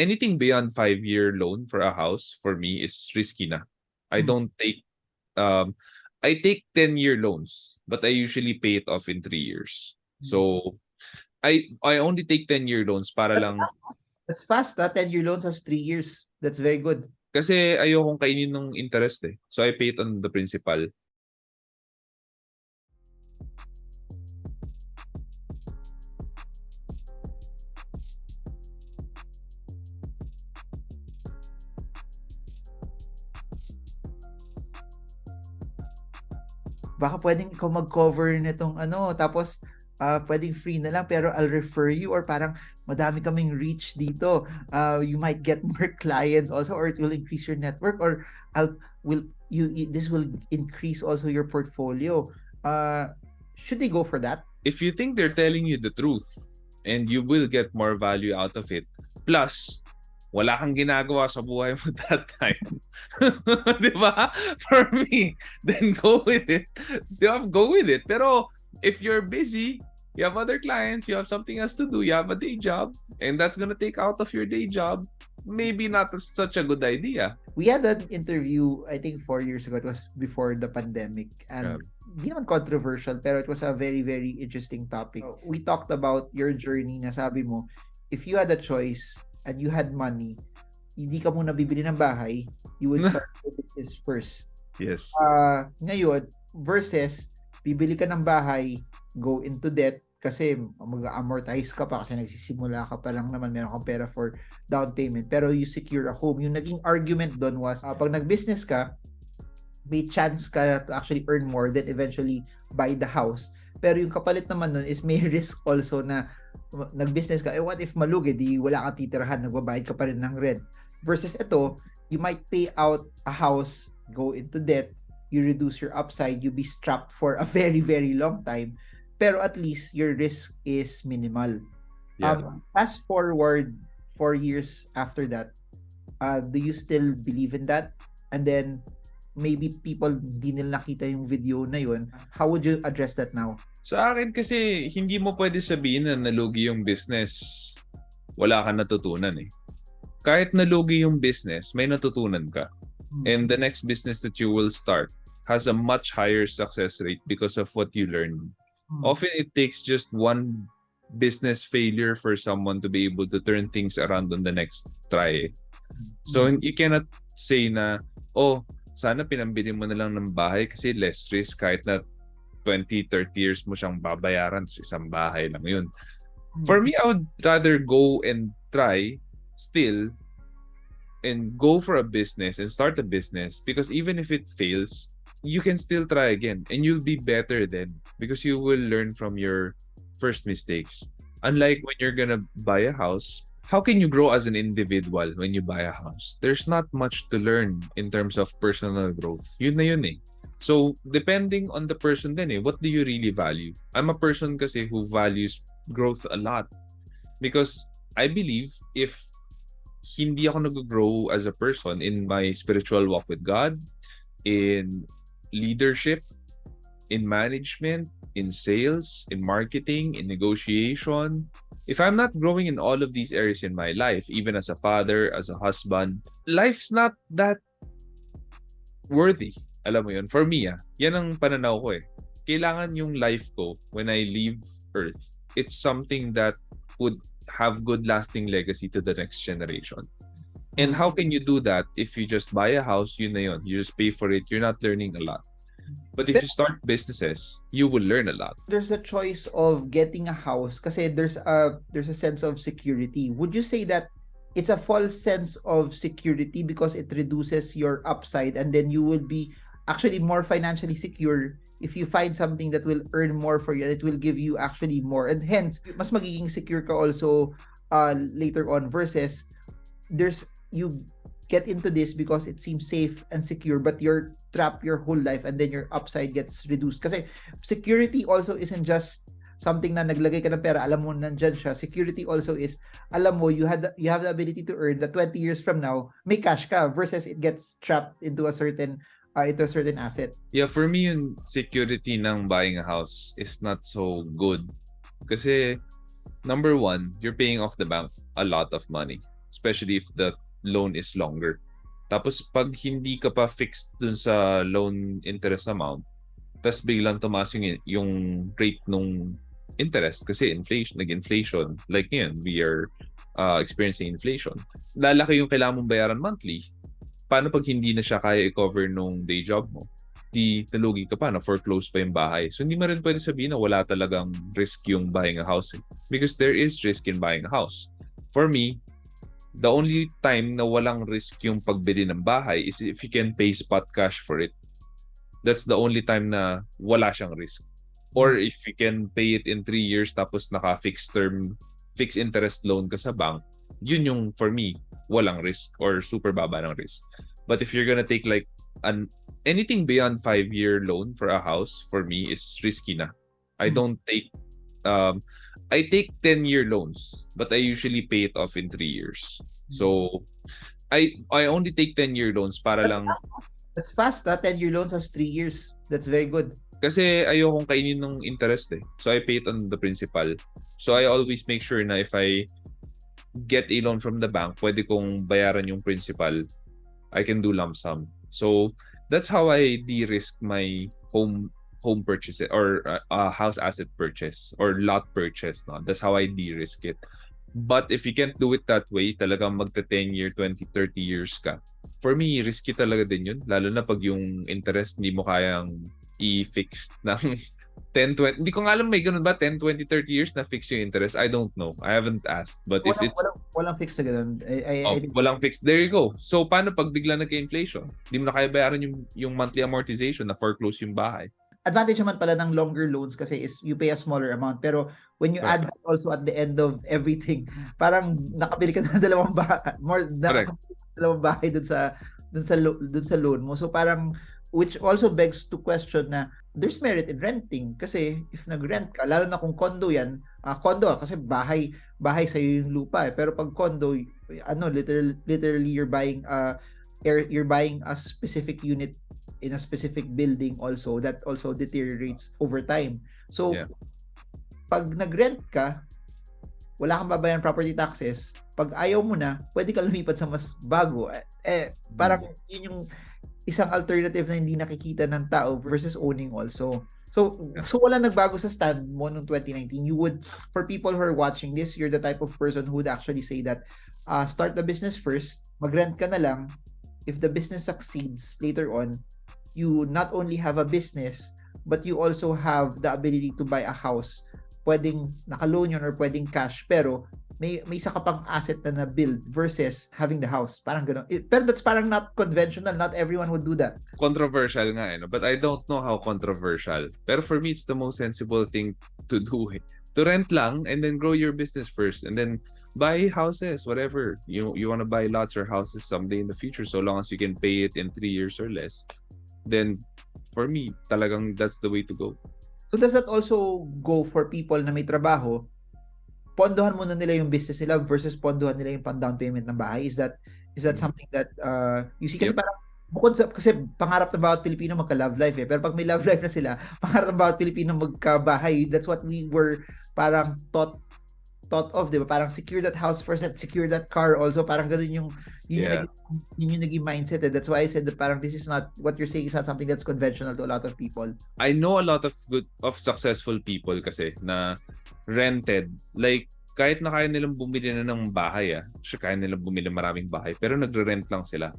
anything beyond 5-year loan for a house for me is risky na. I don't take I take 10-year loans, but I usually pay it off in 3 years. So I only take 10-year loans para lang That's fast. 10-year loans has 3 years. That's very good. kasi ayokong kainin ng interest eh. So I pay it on the principal. Baka pwedeng ikaw mag-cover nitong tapos pwedeng free na lang pero I'll refer you, or parang madami kaming reach dito. You might get more clients also, or it will increase your network, or this will increase also your portfolio. Should they go for that? If you think they're telling you the truth and you will get more value out of it, plus wala kang ginagawa sa buhay mo that time. Di ba? For me, then go with it. Go with it. Pero if you're busy, you have other clients, you have something else to do, you have a day job, and that's gonna take out of your day job, maybe not such a good idea. We had an interview, I think 4 years ago. It was before the pandemic. And di naman controversial, pero it was a very, very interesting topic. We talked about your journey na sabi mo, if you had a choice and you had money, hindi ka muna bibili ng bahay, you would start your business first. Yes. Ngayon, versus, bibili ka ng bahay, go into debt, kasi mag-amortize ka pa kasi nagsisimula ka pa lang naman, meron kang pera for down payment, pero you secure a home. Yung naging argument doon was, pag nag-business ka, may chance ka to actually earn more than eventually buy the house. Pero yung kapalit naman nun is may risk also na nag-business ka, what if malugi, di wala kang titirahan, nagbabayad ka pa rin ng rent. Versus ito, you might pay out a house, go into debt, you reduce your upside, you be strapped for a very, very long time, pero at least your risk is minimal. Fast forward 4 years after that, do you still believe in that? And then, maybe people di nila nakita yung video na yun. How would you address that now? Sa akin kasi, hindi mo pwede sabihin na nalugi yung business, wala ka natutunan eh. Kahit nalugi yung business, may natutunan ka. And the next business that you will start has a much higher success rate because of what you learn. Often it takes just one business failure for someone to be able to turn things around on the next try. So you cannot say na, oh, sana pinambili mo na lang ng bahay kasi less risk kahit na 20-30 years mo siyang babayaran sa isang bahay lang yun. For me, I would rather go and try still and go for a business and start a business, because even if it fails, you can still try again and you'll be better then because you will learn from your first mistakes. Unlike when you're gonna buy a house, how can you grow as an individual when you buy a house? There's not much to learn in terms of personal growth. Yun na yun eh. So, depending on the person then what do you really value? I'm a person kasi who values growth a lot. Because I believe if hindi ako nag-grow as a person in my spiritual walk with God, in leadership, in management, in sales, in marketing, in negotiation, if I'm not growing in all of these areas in my life, even as a father, as a husband, life's not that worthy. Alam mo yun? For me, yan ang pananaw ko eh. Kailangan yung life ko when I leave Earth, it's something that would have good lasting legacy to the next generation. And how can you do that if you just buy a house, yun na yun. You just pay for it, you're not learning a lot. But if you start businesses, you will learn a lot. There's a choice of getting a house kasi there's a sense of security. Would you say that it's a false sense of security because it reduces your upside and then you will be actually more financially secure if you find something that will earn more for you and it will give you actually more, and hence mas magiging secure ka also later on, versus you get into this because it seems safe and secure but you're trapped your whole life and then your upside gets reduced. Kasi security also isn't just something na naglagay ka ng pera, alam mo nandyan siya. Security also is, alam mo, you have the ability to earn that 20 years from now, may cash ka, versus it gets trapped into a certain asset. Yeah, for me, yung security ng buying a house is not so good. Kasi, number one, you're paying off the bank a lot of money. especially if the loan is longer. Tapos pag hindi ka pa fixed dun sa loan interest amount, tas biglang tumaas yung rate nung interest kasi nag-inflation. Like ngayon, we are experiencing inflation. Lalaki yung kailangan mong bayaran monthly. Paano pag hindi na siya kaya i-cover nung day job mo? Di nalugi ka pa, na foreclose pa yung bahay. So hindi mo rin pwede sabihin na wala talagang risk yung buying a house. Because there is risk in buying a house. For me, the only time na walang risk yung pagbili ng bahay is if you can pay spot cash for it. That's the only time na wala siyang risk. Or if you can pay it in 3 years tapos naka-fixed term, fixed interest loan ka sa bank, yun yung, for me, walang risk or super baba ng risk. But if you're gonna take like anything beyond 5-year loan for a house, for me, is risky na. I don't take I take 10-year loans, but I usually pay it off in 3 years. So I only take 10-year loans para lang. That's fast, 10-year loans has 3 years. That's very good. Kasi ayokong kainin ng interest eh. So I pay it on the principal. So I always make sure na if I get a loan from the bank, pwede kong bayaran yung principal. I can do lump sum. So that's how I de-risk my home purchase or house asset purchase or lot purchase. No? That's how I de-risk it. But if you can't do it that way, talagang magta 10-year, 20, 30 years ka. For me, risky talaga din yun. Lalo na pag yung interest hindi mo kayang i-fix ng 10, 20. Hindi ko nga alam may ganun ba? 10, 20, 30 years na fix yung interest. I don't know. I haven't asked. But if it... Walang fix na ganun. Walang fix. There you go. So, paano pag bigla nagka-inflation? Hindi mo na kaya bayaran yung monthly amortization na foreclose yung bahay. Advantage naman pala ng longer loans kasi is you pay a smaller amount. Pero when you add that also at the end of everything, parang nakabili ka na ng dalawang bahay dun sa loan mo. So parang, which also begs to question na there's merit in renting kasi if nag-rent ka, lalo na kung condo yan, kasi bahay sa'yo yung lupa eh. Pero pag condo, literally you're buying a specific unit in a specific building also that also deteriorates over time. So, pag nag-rent ka, wala kang babayaran property taxes. Pag ayaw mo na, pwede ka lumipat sa mas bago. Parang yun yung isang alternative na hindi nakikita ng tao versus owning also. So wala nagbago sa stand mo noong 2019. You would, for people who are watching this, you're the type of person who would actually say that start the business first, mag-rent ka na lang. If the business succeeds later on, you not only have a business, but you also have the ability to buy a house. Pwedeng naka-loan yun or pwedeng cash, pero may isa ka pang asset na na-build versus having the house. Parang gano'n. Pero that's parang not conventional. Not everyone would do that. Controversial nga eh. No? But I don't know how controversial. Pero for me, it's the most sensible thing to do eh. To rent lang and then grow your business first and then buy houses, whatever. You want to buy lots or houses someday in the future so long as you can pay it in 3 years or less. Then for me, talagang that's the way to go. So does that also go for people na may trabaho? Pondohan muna nila yung business nila versus pondohan nila yung pang-down payment ng bahay? Is that something that you see? Kasi parang bukod sa, kasi pangarap ng bawat Pilipino magka-love life eh. Pero pag may love life na sila, pangarap ng bawat Pilipino magka-bahay. That's what we were parang thought of, di ba? Parang secure that house first and secure that car also. Parang ganun yung naging mindset. That's why I said that parang this is not, what you're saying is not something that's conventional to a lot of people. I know a lot of successful people kasi na rented. Like, kahit na kaya nilang bumili na ng bahay kaya nilang bumili maraming bahay, pero nagre-rent lang sila.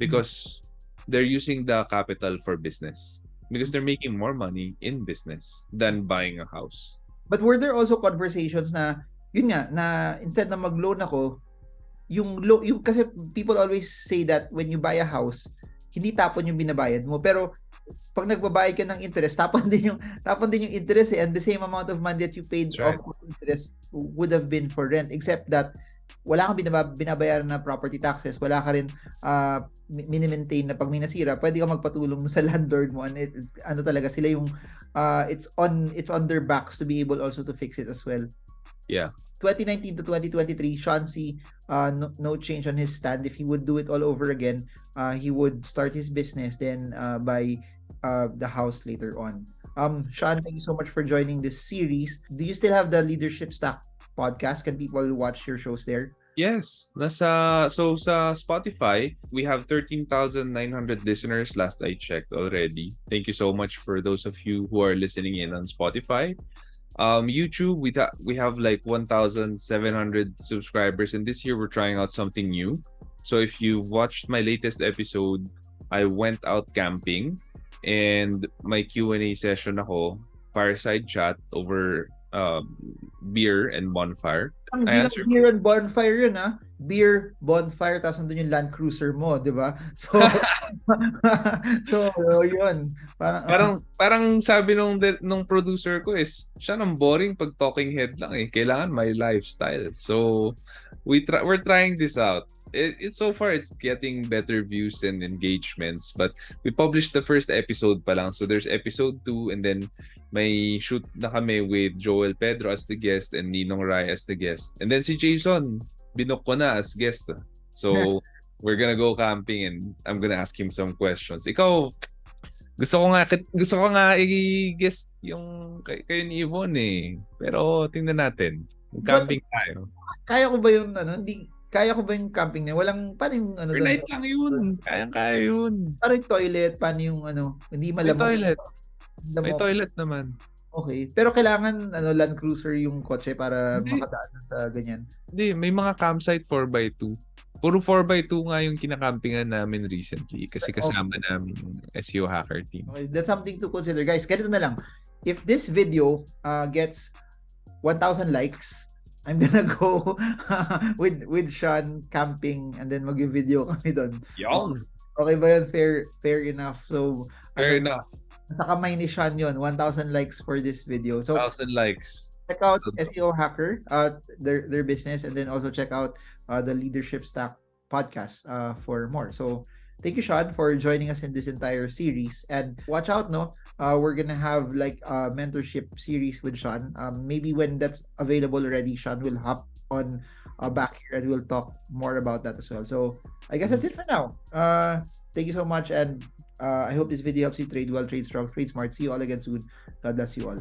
Because they're using the capital for business. Because they're making more money in business than buying a house. But were there also conversations na yun nga, na instead na mag-loan ako, yung kasi people always say that when you buy a house, hindi tapon yung binabayad mo. Pero pag nagbabayad ka ng interest, tapon din yung interest and the same amount of money that you paid off interest would have been for rent, except that wala kang binabayaran na property taxes, wala ka rin mini-maintain na pag may nasira, pwede ka magpatulong sa landlord mo and talaga sila yung it's on their backs to be able also to fix it as well. Yeah. 2019 to 2023, Chauncey, no change on his stand. If he would do it all over again, he would start his business, then buy the house later on. Sean, thank you so much for joining this series. Do you still have the Leadership Stack podcast? Can people watch your shows there? Yes, sa Spotify, we have 13,900 listeners last I checked already. Thank you so much for those of you who are listening in on Spotify. YouTube, we have like 1,700 subscribers, and this year we're trying out something new. So if you watched my latest episode, I went out camping, and my Q&A session ako, fireside chat over beer and bonfire. Hindi I lang answered. beer and bonfire yun, ha? Beer, bonfire, tapos nandun yung Land Cruiser mo, di ba? So, so yun. Parang sabi nung producer ko is, siya nang boring pag talking head lang eh. Kailangan my lifestyle. So, we're trying this out. So far, it's getting better views and engagements. But we published the first episode pa lang. So, there's episode 2, and then may shoot na kami with Joel Pedro as the guest and Ninong Rai as the guest. And then si Jason, binook ko na as guest. So, we're gonna go camping and I'm gonna ask him some questions. Ikaw, gusto ko nga i-guest yung kayo ni Yvonne eh. Pero tingnan natin. Camping tayo. Kaya ko ba yung kaya ko ba yung camping na walang paano yung Per night lang yun. Kaya yun. Parang toilet, paano yung hindi malamok. May toilet naman. Okay. Pero kailangan Land Cruiser yung kotse para makadaan sa ganyan. Hindi, may mga campsite 4x2. Puro 4x2 nga yung kinakampingan namin recently kasi kasama namin yung SEO hacker team. Okay, that's something to consider. Guys, ganito na lang. If this video gets 1,000 likes, I'm gonna go with Sean camping and then mag-video kami doon. Okay ba yun? Fair enough. So, fair enough. Sa kamay ni Sean yun, 1,000 likes for this video. So, 1,000 likes. Check out SEO Hacker, their business, and then also check out the Leadership Stack podcast for more. So, thank you, Sean, for joining us in this entire series. And watch out, we're gonna have like a mentorship series with Sean. Maybe when that's available already, Sean will hop on back here and we'll talk more about that as well. So, I guess that's it for now. Thank you so much, and I hope this video helps you trade well, trade strong, trade smart. See you all again soon. God bless you all.